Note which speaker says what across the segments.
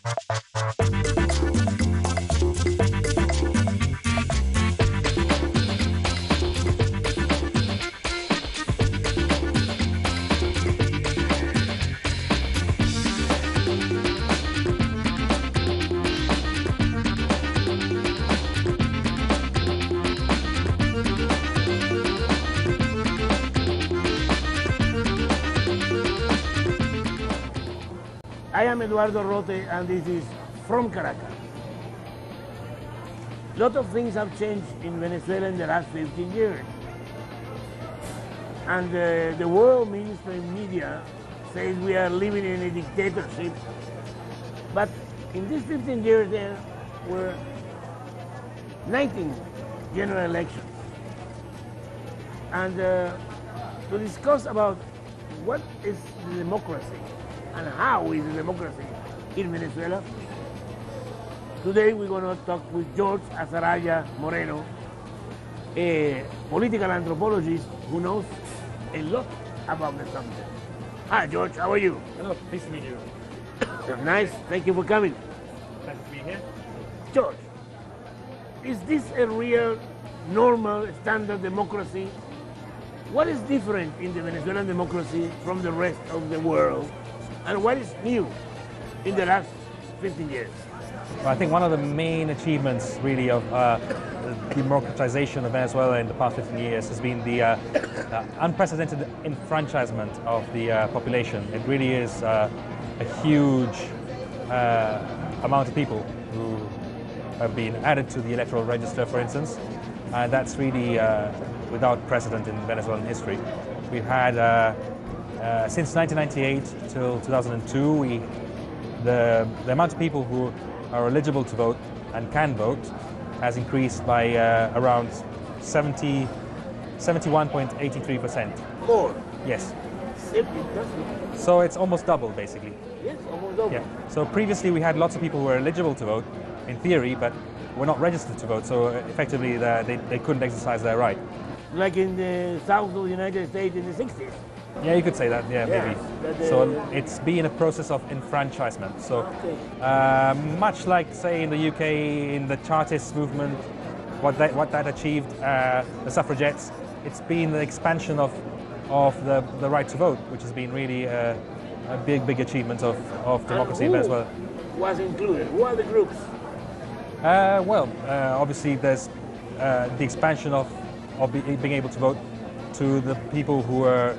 Speaker 1: I am Eduardo Rote, and this is From Caracas. A lot of things have changed in Venezuela in the last 15 years. And the world mainstream media says we are living in a dictatorship. But in these 15 years, there were 19 general elections. And to discuss about what is the democracy and how is the democracy in Venezuela, today we're going to talk with George Azaraya Moreno, a political anthropologist who knows a lot about the subject. Hi, George, how are you?
Speaker 2: Hello, nice to meet you.
Speaker 1: Nice, thank you for coming.
Speaker 2: Nice to be here.
Speaker 1: George, is this a real, normal, standard democracy? What is different in the Venezuelan democracy from the rest of the world? And what is new in the last 15 years?
Speaker 2: Well, I think one of the main achievements, really, of the democratization of Venezuela in the past 15 years has been the unprecedented enfranchisement of the population. It really is a huge amount of people who have been added to the electoral register, for instance. That's really without precedent in Venezuelan history. We've had since 1998 till 2002, the amount of people who are eligible to vote and can vote has increased by around 71.83%.
Speaker 1: More?
Speaker 2: Yes.
Speaker 1: That's
Speaker 2: So it's almost double, basically.
Speaker 1: yes, almost double.
Speaker 2: Yeah. So previously we had lots of people who were eligible to vote, in theory, but were not registered to vote, so effectively they couldn't exercise their right.
Speaker 1: Like in the south of the United States in the 60s.
Speaker 2: Yeah, you could say that, yeah,
Speaker 1: Yes,
Speaker 2: maybe. So it's been a process of enfranchisement. So
Speaker 1: Okay.
Speaker 2: much like, say, in the UK, in the Chartist movement, what that achieved, the suffragettes, it's been the expansion of the right to vote, which has been really a big achievement of democracy in Venezuela.
Speaker 1: Was included? Who are the groups?
Speaker 2: Obviously there's the expansion of being able to vote to the people who were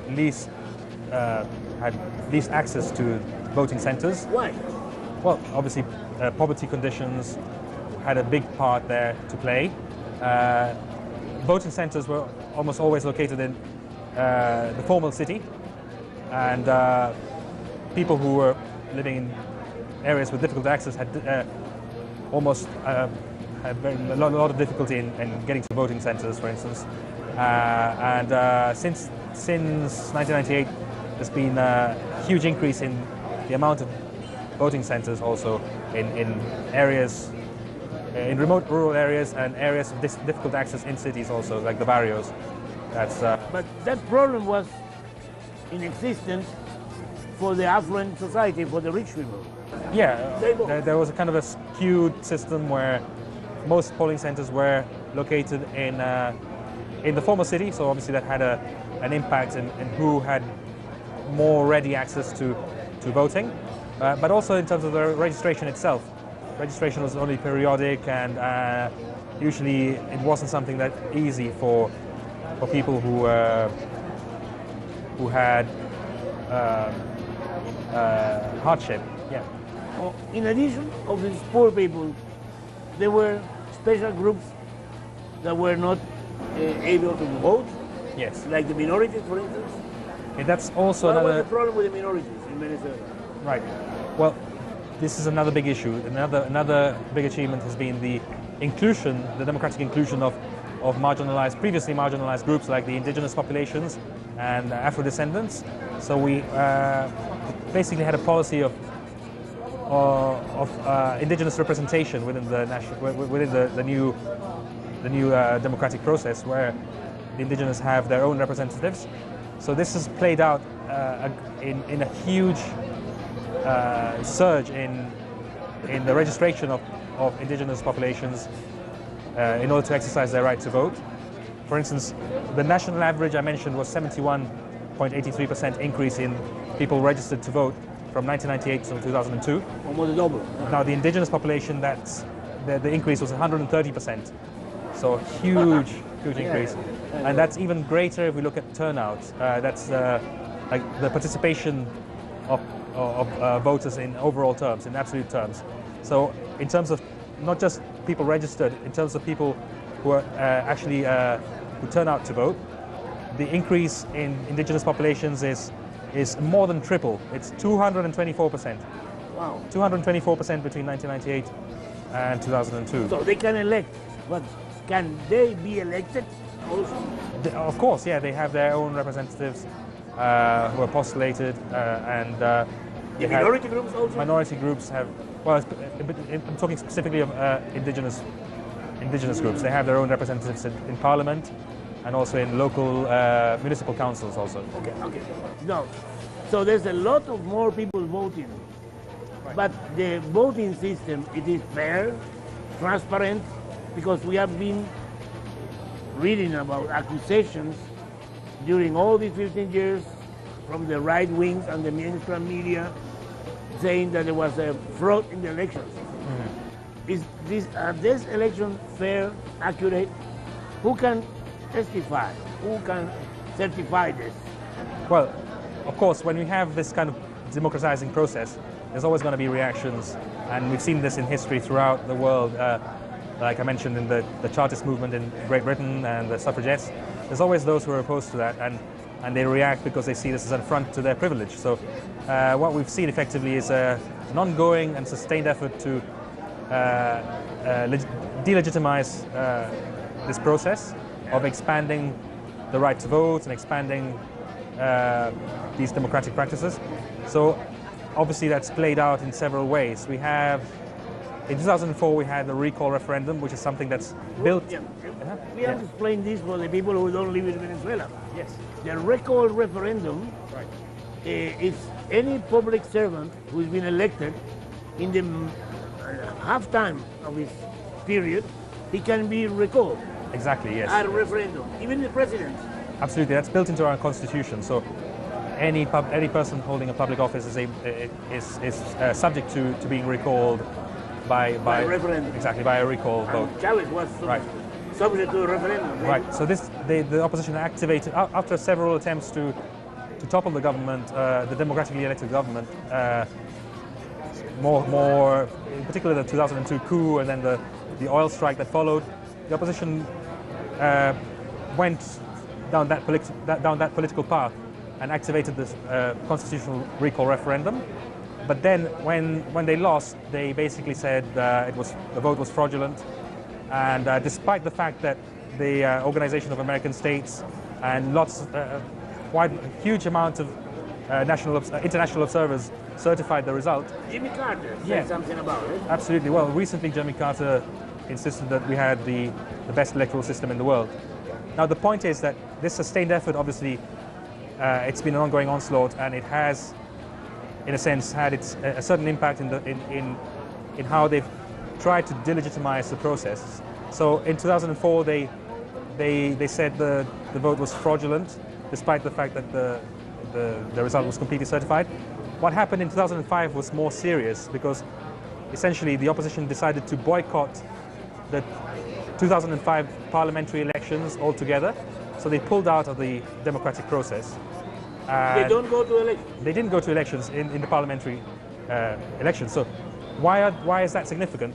Speaker 2: had least access to voting centers.
Speaker 1: Why?
Speaker 2: Well, obviously poverty conditions had a big part there to play. Voting centers were almost always located in the formal city, and people who were living in areas with difficult access had almost had a lot of difficulty in getting to voting centers, for instance. Since 1998, there's been a huge increase in the amount of voting centers also in areas, in remote rural areas and areas of difficult access in cities also, like the barrios.
Speaker 1: But that problem was in existence for the affluent society, for the rich people.
Speaker 2: Yeah, there was a kind of a skewed system where most polling centers were located in the former city, so obviously that had an impact in who had more ready access to voting, but also in terms of the registration itself. Registration was only periodic, and usually it wasn't something that easy for people who had hardship. Yeah.
Speaker 1: In addition of these poor people, there were special groups that were not able to vote.
Speaker 2: Yes.
Speaker 1: Like the minorities, for instance.
Speaker 2: And that's also
Speaker 1: What was
Speaker 2: another
Speaker 1: the problem with the minorities in Venezuela?
Speaker 2: right. Well, this is another big issue. Another big achievement has been the inclusion, the democratic inclusion of previously marginalized groups like the indigenous populations and Afro-descendants. So we basically had a policy of indigenous representation within the new democratic process, where the indigenous have their own representatives. So this has played out in a huge surge in in the registration of indigenous populations in order to exercise their right to vote. For instance, the national average I mentioned was 71.83% increase in people registered to vote from 1998 to 2002.
Speaker 1: Almost double.
Speaker 2: Now the indigenous population, the increase was 130%. So huge increase. And that's even greater if we look at turnout. That's like the participation of voters in overall terms, in absolute terms. So in terms of not just people registered, in terms of people who are actually who turn out to vote, the increase in indigenous populations is more than triple. It's 224%.
Speaker 1: Wow.
Speaker 2: 224% between 1998 and 2002.
Speaker 1: So they can elect, but can they be elected also?
Speaker 2: Of course, yeah, they have their own representatives who are postulated, and
Speaker 1: The minority groups also?
Speaker 2: minority groups have. Well, I'm talking specifically of indigenous groups. They have their own representatives in parliament, and also in local municipal councils also.
Speaker 1: Okay. No. So there's a lot of more people voting.
Speaker 2: Right.
Speaker 1: But the voting system, it is fair, transparent, because we have been reading about accusations during all these 15 years from the right wings and the mainstream media saying that there was a fraud in the elections. Mm-hmm. Are these elections fair, accurate? Who can testify? Who can certify this?
Speaker 2: Well, of course, when we have this kind of democratizing process, there's always going to be reactions, and we've seen this in history throughout the world. Like I mentioned in the Chartist movement in Great Britain and the suffragettes, there's always those who are opposed to that, and they react because they see this as an affront to their privilege. So what we've seen effectively is an ongoing and sustained effort to delegitimize this process of expanding the right to vote and expanding these democratic practices. So obviously that's played out in several ways. We have, in 2004 we had the recall referendum, which is something that's built...
Speaker 1: Yeah. We have to explain this for the people who don't live in Venezuela.
Speaker 2: Yes.
Speaker 1: The recall referendum is any public servant who's been elected in the half time of his period, he can be recalled.
Speaker 2: Exactly, yes.
Speaker 1: At a referendum, even the president.
Speaker 2: Absolutely, that's built into our constitution. So any person holding a public office is subject to being recalled by
Speaker 1: a referendum.
Speaker 2: Exactly, by a recall vote.
Speaker 1: Chavez was subject to a referendum.
Speaker 2: Right. So the opposition activated after several attempts to topple the government, the democratically elected government. More in particular the 2002 coup and then the oil strike that followed. The opposition went down that political path and activated this constitutional recall referendum. But then, when they lost, they basically said the vote was fraudulent, and despite the fact that the Organization of American States and quite a huge amount of international observers certified the result.
Speaker 1: Jimmy Carter said something about it.
Speaker 2: Absolutely. Well, recently Jimmy Carter insisted that we had the best electoral system in the world. Now the point is that this sustained effort, obviously, it's been an ongoing onslaught, and it has, in a sense, had a certain impact in how they've tried to delegitimize the process. So in 2004, they said the vote was fraudulent, despite the fact that the result was completely certified. What happened in 2005 was more serious, because essentially the opposition decided to boycott the 2005 parliamentary elections altogether. So they pulled out of the democratic process.
Speaker 1: They don't go to elections?
Speaker 2: They didn't go to elections in the parliamentary elections. So why is that significant?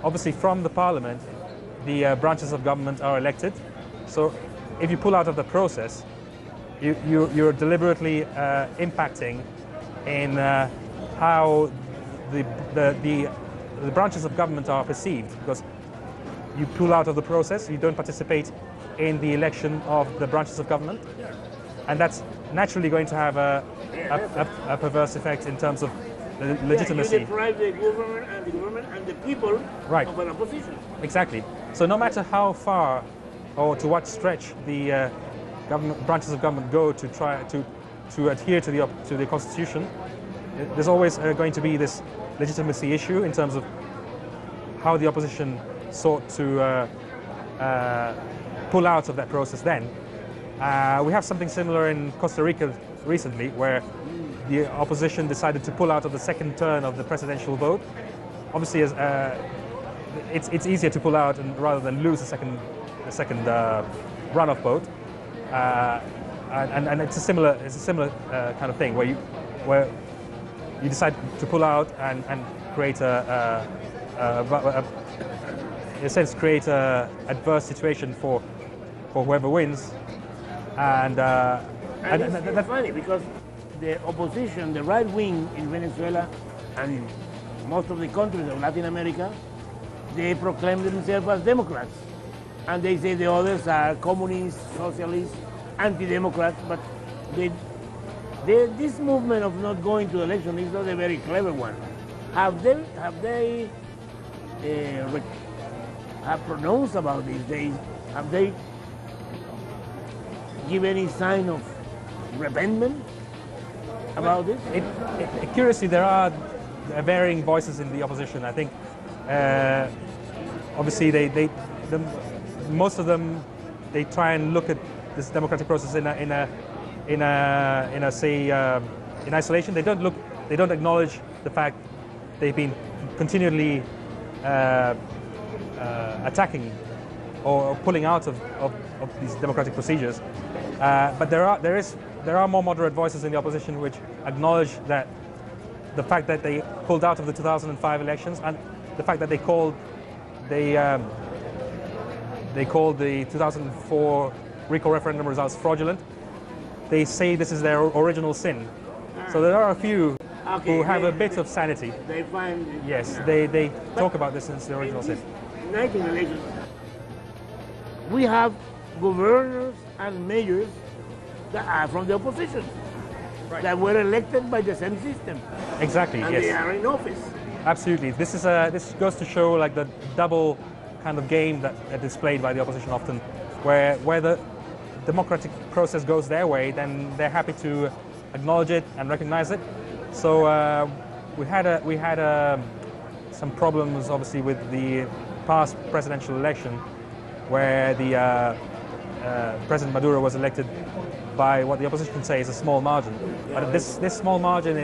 Speaker 2: Obviously, from the parliament, the branches of government are elected. So if you pull out of the process, you're deliberately impacting in how the branches of government are perceived, because you pull out of the process, you don't participate in the election of the branches of government, and that's naturally going to have a perverse effect in terms of legitimacy.
Speaker 1: You deprive the government and the people of an opposition.
Speaker 2: Exactly. So no matter how far or to what stretch the branches of government go to try to adhere to the constitution, there's always going to be this legitimacy issue in terms of how the opposition sought to pull out of that process then. We have something similar in Costa Rica recently, where the opposition decided to pull out of the second turn of the presidential vote. Obviously, it's easier to pull out rather than lose the second runoff vote, and it's a similar kind of thing where you decide to pull out and create in a sense create a adverse situation for whoever wins, and
Speaker 1: that's funny because the opposition, the right wing in Venezuela and in most of the countries of Latin America, they proclaim themselves as Democrats. And they say the others are communists, socialists, anti-democrats, but this movement of not going to election is not a very clever one. Have they pronounced about this? Have they give any sign of repentance about this?
Speaker 2: Curiously, there are varying voices in the opposition. I think, obviously, most of them they try and look at this democratic process in isolation. They don't acknowledge the fact they've been continually attacking or pulling out of these democratic procedures. But there are more moderate voices in the opposition which acknowledge that the fact that they pulled out of the 2005 elections and the fact that they called the 2004 recall referendum results fraudulent. They say this is their original sin. So there are a few who have a bit of sanity.
Speaker 1: They find...
Speaker 2: Yes, they talk about this as the original sin.
Speaker 1: 19 elections, we have governors and mayors that are from the opposition, right, that were elected by the same system.
Speaker 2: Exactly,
Speaker 1: and
Speaker 2: yes.
Speaker 1: They are in office.
Speaker 2: Absolutely. This goes to show like the double kind of game that is displayed by the opposition often, where the democratic process goes their way, then they're happy to acknowledge it and recognize it. So we had some problems, obviously, with the past presidential election, where the President Maduro was elected by what the opposition say is a small margin. But this small margin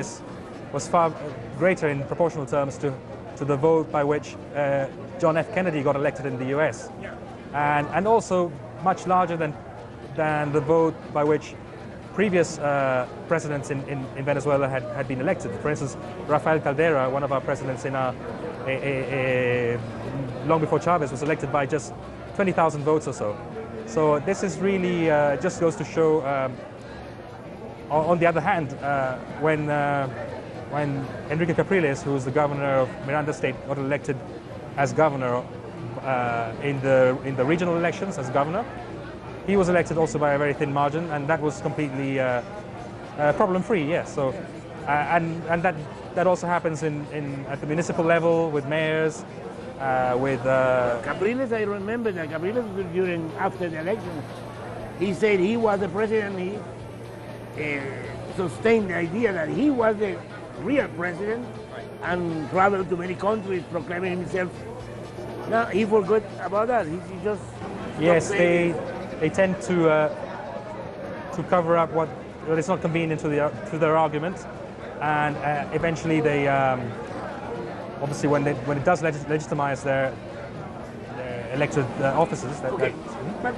Speaker 2: was far greater in proportional terms to the vote by which John F. Kennedy got elected in the US, and also much larger than the vote by which previous presidents in Venezuela had been elected. For instance, Rafael Caldera, one of our presidents long before Chavez, was elected by just 20,000 votes or so. So this is really just goes to show. On the other hand, when Enrique Capriles, who was the governor of Miranda State, got elected as governor in the regional elections as governor, he was elected also by a very thin margin, and that was completely problem-free. Yes. So, and that also happens at the municipal level with mayors, with.
Speaker 1: Capriles, I remember that Capriles after the election, he said he was the president. He sustained the idea that he was the real president, and traveled to many countries proclaiming himself. Now he forgot about that. He just.
Speaker 2: Yes, they tend to cover up what is not convenient to their argument, and eventually they obviously when it does legitimize their elected officers.
Speaker 1: But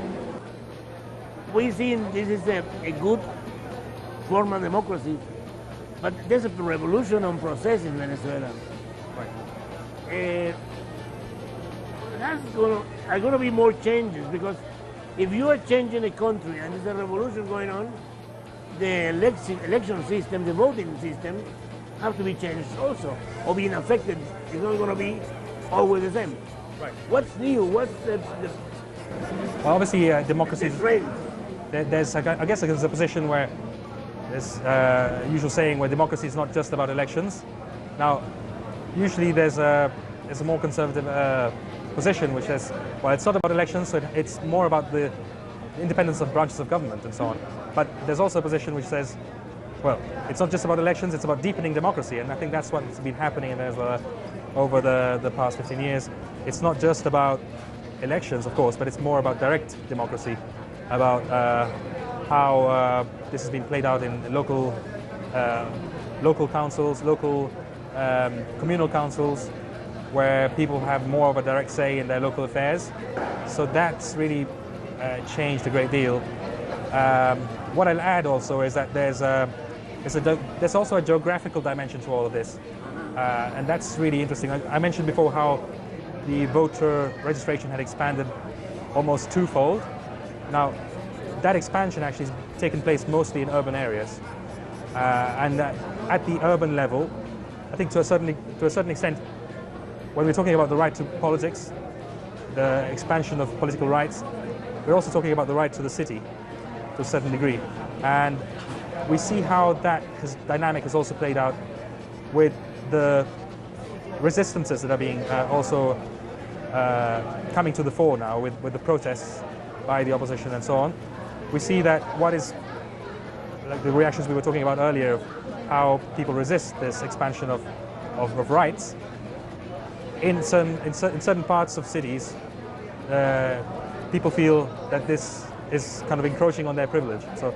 Speaker 1: we see this is a good form of democracy, but there's a revolution on process in Venezuela. Right. Are going to be more changes, because if you are changing a country and there's a revolution going on, the election system, the voting system, have to be changed also, or being affected. It's not going to be always the same. Right. What's new? What's the
Speaker 2: well, obviously, democracy.
Speaker 1: I
Speaker 2: guess there's a position where there's a usual saying where democracy is not just about elections. Now, usually there's a more conservative position which says, well, it's not about elections, so it's more about the independence of branches of government and so on. But there's also a position which says well, it's not just about elections, it's about deepening democracy, and I think that's what's been happening in Venezuela over the past 15 years. It's not just about elections, of course, but it's more about direct democracy, about how this has been played out in local councils, local communal councils, where people have more of a direct say in their local affairs. So that's really changed a great deal. What I'll add also is that there's also a geographical dimension to all of this, and that's really interesting. I mentioned before how the voter registration had expanded almost twofold. Now, that expansion actually has taken place mostly in urban areas, and at the urban level, I think to a certain extent, when we're talking about the right to politics, the expansion of political rights, we're also talking about the right to the city to a certain degree. And we see how that dynamic has also played out with the resistances that are being also coming to the fore now with the protests by the opposition and so on. We see that what is, like the reactions we were talking about earlier, of how people resist this expansion of rights, in certain parts of cities, people feel that this is kind of encroaching on their privilege. So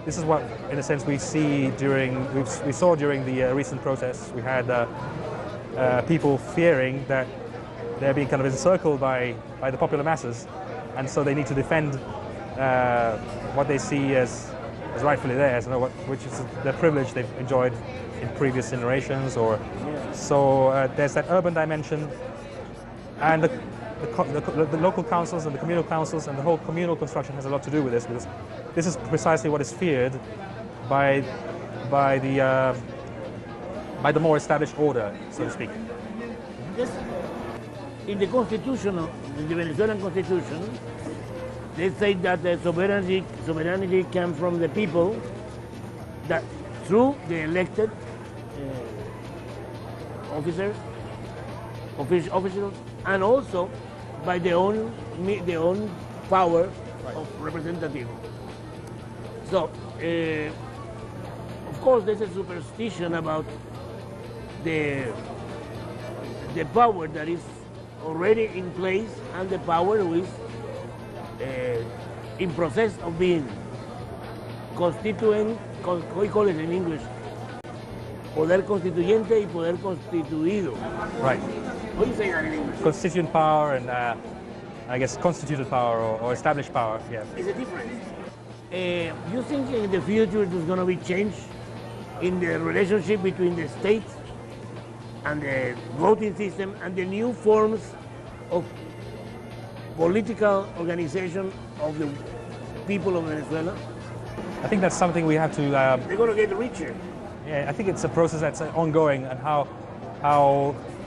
Speaker 2: this is what, in a sense, we saw during the recent protests. We had people fearing that they're being kind of encircled by the popular masses, and so they need to defend what they see as rightfully theirs, which is the privilege they've enjoyed in previous generations. So there's that urban dimension, and the local councils and the communal councils and the whole communal construction has a lot to do with this, because this is precisely what is feared by the more established order, so to speak.
Speaker 1: Yes. In the Constitution, the Venezuelan Constitution, they say that the sovereignty comes from the people, that through the elected officials, and also by their own power of representative. So, of course, there's a superstition about the power that is already in place and the power who is in process of being constituent, how we call it in English, poder constituyente y poder constituido.
Speaker 2: Right.
Speaker 1: How do you say that in English?
Speaker 2: Constituent power and I guess constituted power or established power, yeah.
Speaker 1: Is it different? You think in the future there's going to be change in the relationship between the state and the voting system and the new forms of political organization of the people of Venezuela?
Speaker 2: I think that's something we have to...
Speaker 1: They're going to get richer.
Speaker 2: Yeah, I think it's a process that's ongoing, and how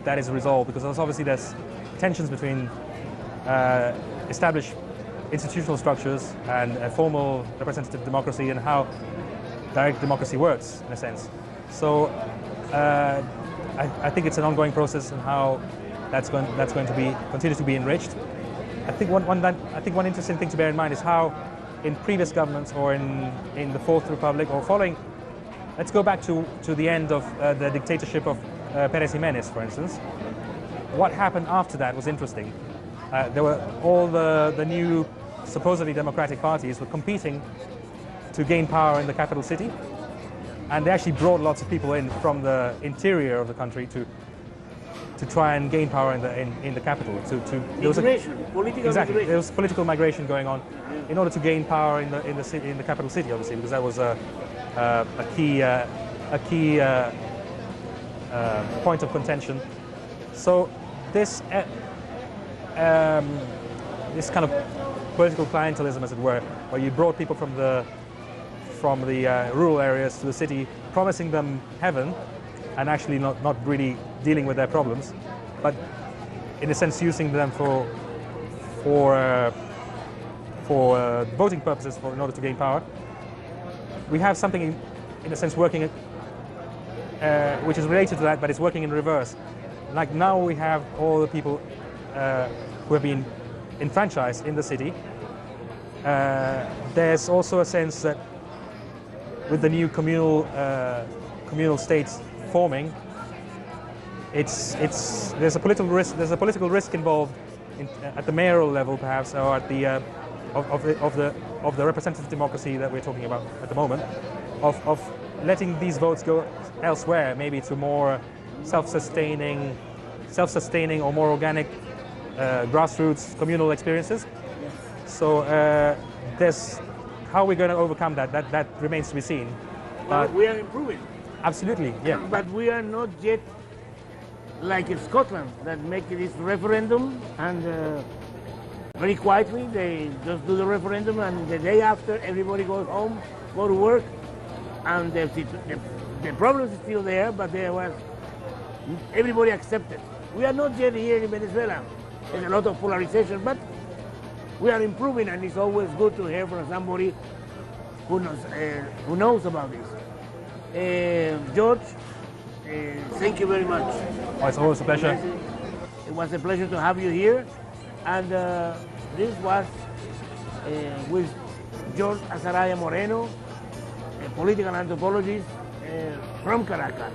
Speaker 2: that is resolved, because obviously there's tensions between established institutional structures and formal representative democracy, and how direct democracy works, in a sense. So I think it's an ongoing process, and how that's going to continue to be enriched. I think one interesting thing to bear in mind is how in previous governments, or in the Fourth Republic, or following, let's go back to the end of the dictatorship of Pérez Jiménez, for instance. What happened after that was interesting. There were all the new supposedly democratic parties were competing to gain power in the capital city, and they actually brought lots of people in from the interior of the country to try and gain power in the capital. There was
Speaker 1: political
Speaker 2: exactly
Speaker 1: migration.
Speaker 2: there was political migration going on in order to gain power in the capital city, obviously, because that was a key point of contention. So this kind of political clientelism, as it were, where you brought people from the rural areas to the city, promising them heaven, and actually not really dealing with their problems, but in a sense using them for voting purposes, in order to gain power. We have something in a sense working, which is related to that, but it's working in reverse. Like now we have all the people who have been enfranchised in the city. There's also a sense that with the new communal states forming, there's a political risk. There's a political risk involved at the mayoral level, perhaps, or at the of the representative democracy that we're talking about at the moment, of letting these votes go elsewhere, maybe to more self-sustaining or more organic grassroots communal experiences.
Speaker 1: Yes.
Speaker 2: So there's how we're going to overcome that. That remains to be seen.
Speaker 1: But we are improving.
Speaker 2: Absolutely, yeah.
Speaker 1: But we are not yet like in Scotland that make this referendum and very quietly they just do the referendum and the day after everybody goes home, go to work, and the problem is still there, but everybody accepted. We are not yet here in Venezuela. There's a lot of polarization, but we are improving, and it's always good to hear from somebody who knows about this. George, thank you very much.
Speaker 2: Oh, it's always a pleasure.
Speaker 1: It was a pleasure to have you here, and this was with George Azaraya Moreno, a political anthropologist from Caracas.